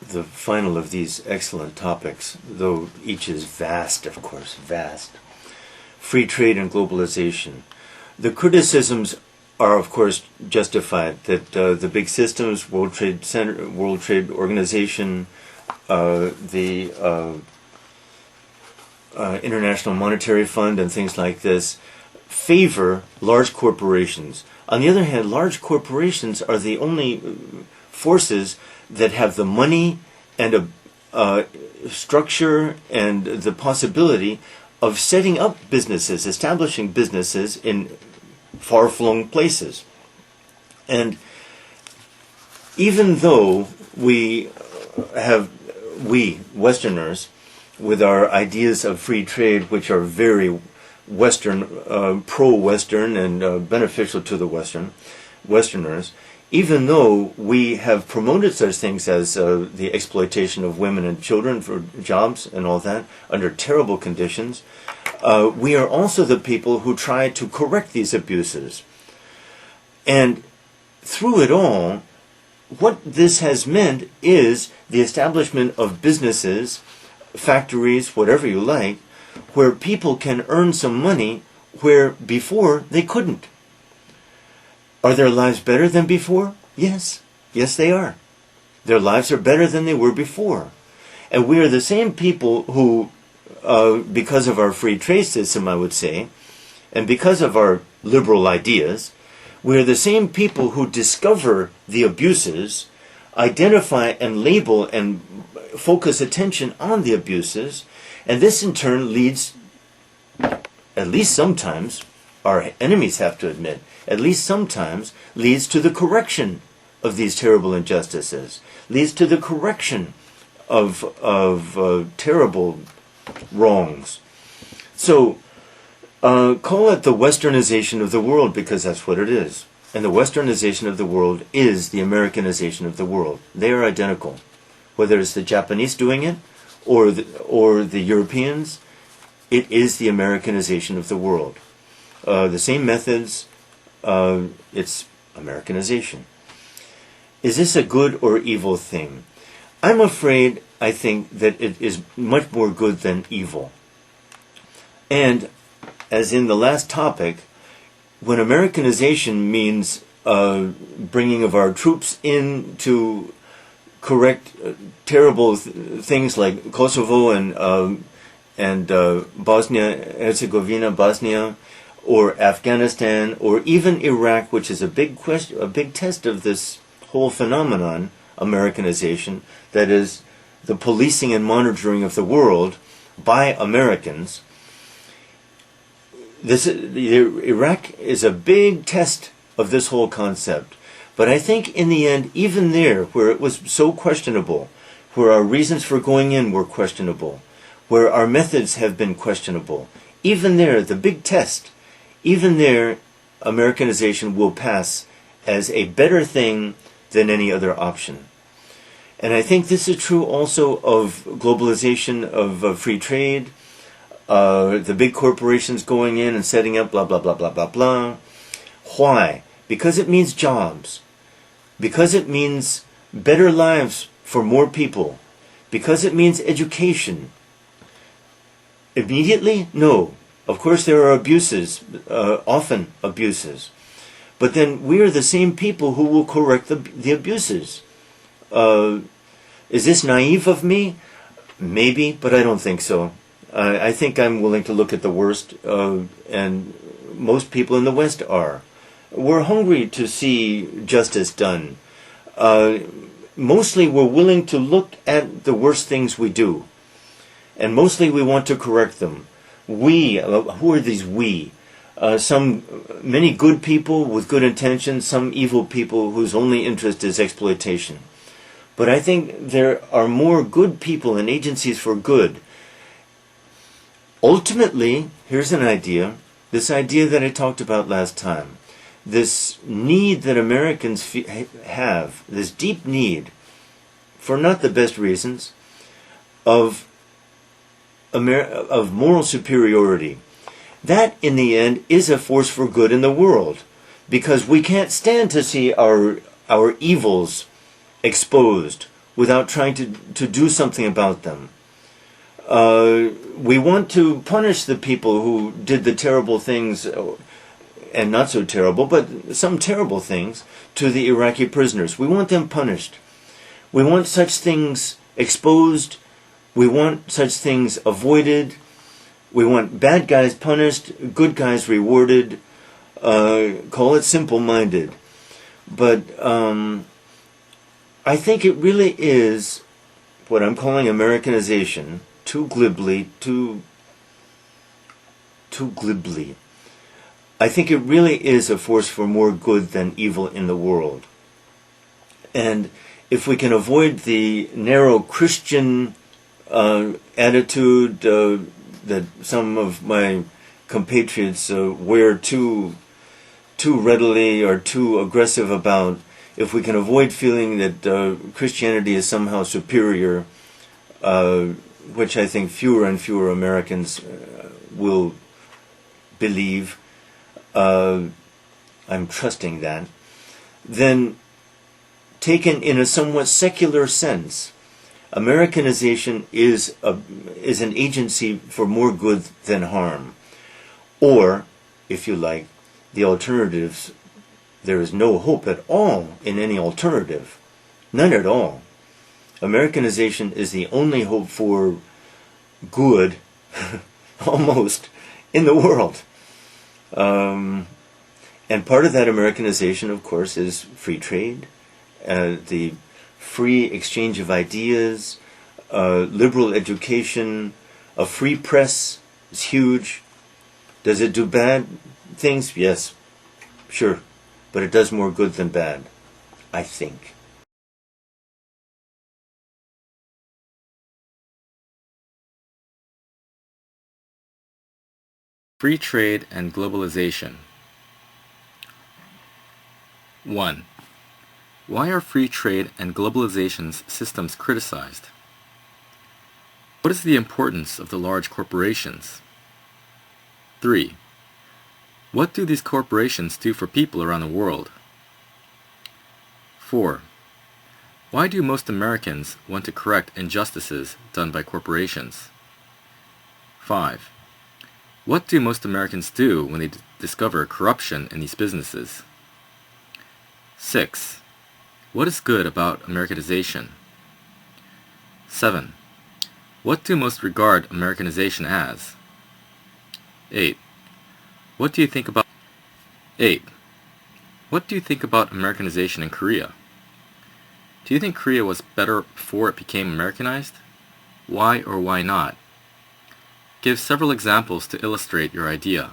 the final of these excellent topics, though each is vast, of course, vast. Free trade and globalization. The criticisms are, of course, justified that the big systems, World Trade Center, World Trade Organization, the International Monetary Fund, and things like this, favor large corporations. On the other hand, large corporations are the only forces that have the money and a structure and the possibility of setting up businesses, establishing businesses in far-flung places. And even though we Westerners, with our ideas of free trade, which are very Western, pro-Western and beneficial to the Westerners, even though we have promoted such things as the exploitation of women and children for jobs and all that under terrible conditions, we are also the people who try to correct these abuses. And through it all, what this has meant is the establishment of businesses, factories, whatever you like, where people can earn some money where before they couldn't. Are their lives better than before? Yes. Yes, they are. Their lives are better than they were before. And we are the same people who, because of our free trade system, I would say, and because of our liberal ideas, we are the same people who discover the abuses, identify and label and focus attention on the abuses, and this in turn leads, at least sometimes, our enemies have to admit, at least sometimes leads to the correction of these terrible injustices, leads to the correction of terrible wrongs. So, call it the Westernization of the world, because that's what it is. And the Westernization of the world is the Americanization of the world. They are identical. Whether it's the Japanese doing it or the Europeans, it is the Americanization of the world. The same methods, it's Americanization. Is this a good or evil thing? I'm afraid, I think, that it is much more good than evil. And, as in the last topic, when Americanization means bringing of our troops in to correct terrible things like Kosovo and Bosnia, Bosnia, or Afghanistan, or even Iraq, which is a big test of this whole phenomenon, Americanization, that is, the policing and monitoring of the world by Americans. Iraq is a big test of this whole concept. But I think in the end, even there, where it was so questionable, where our reasons for going in were questionable, where our methods have been questionable, even there, the big test, even there, Americanization will pass as a better thing than any other option. And I think this is true also of globalization, of free trade, the big corporations going in and setting up blah, blah, blah, blah, blah, blah. Why? Because it means jobs. Because it means better lives for more people. Because it means education. Immediately? No. Of course there are abuses, often abuses. But then we are the same people who will correct the abuses. Is this naive of me? Maybe, but I don't think so. I think I'm willing to look at the worst, and most people in the West are. We're hungry to see justice done. Mostly we're willing to look at the worst things we do. And mostly we want to correct them. We, who are these we? Many good people with good intentions, some evil people whose only interest is exploitation. But I think there are more good people and agencies for good. Ultimately, here's an idea, this idea that I talked about last time. This need that Americans have, this deep need, for not the best reasons, of moral superiority. That, in the end, is a force for good in the world, because we can't stand to see our evils exposed without trying to do something about them. We want to punish the people who did the terrible things, and not so terrible, but some terrible things, to the Iraqi prisoners. We want them punished. We want such things exposed. We want such things avoided. We want bad guys punished, good guys rewarded. Call it simple-minded. But I think it really is what I'm calling Americanization, too glibly. I think it really is a force for more good than evil in the world. And if we can avoid the narrow Christian attitude that some of my compatriots wear too readily or too aggressive about, if we can avoid feeling that Christianity is somehow superior, which I think fewer and fewer Americans will believe, I'm trusting that, then taken in a somewhat secular sense, Americanization is an agency for more good than harm. Or, if you like, the alternatives, there is no hope at all in any alternative. None at all. Americanization is the only hope for good, almost, in the world. And part of that Americanization, of course, is free trade, the free exchange of ideas, liberal education, a free press is huge. Does it do bad things? Yes, sure. But it does more good than bad, I think. Free trade and globalization. 1. Why are free trade and globalization's systems criticized? What is the importance of the large corporations? 3. What do these corporations do for people around the world? 4. Why do most Americans want to correct injustices done by corporations? 5. What do most Americans do when they discover corruption in these businesses? 6. What is good about Americanization? 7. What do most regard Americanization as? 8. What do you think about 8. What do you think about Americanization in Korea? Do you think Korea was better before it became Americanized? Why or why not? Give several examples to illustrate your idea.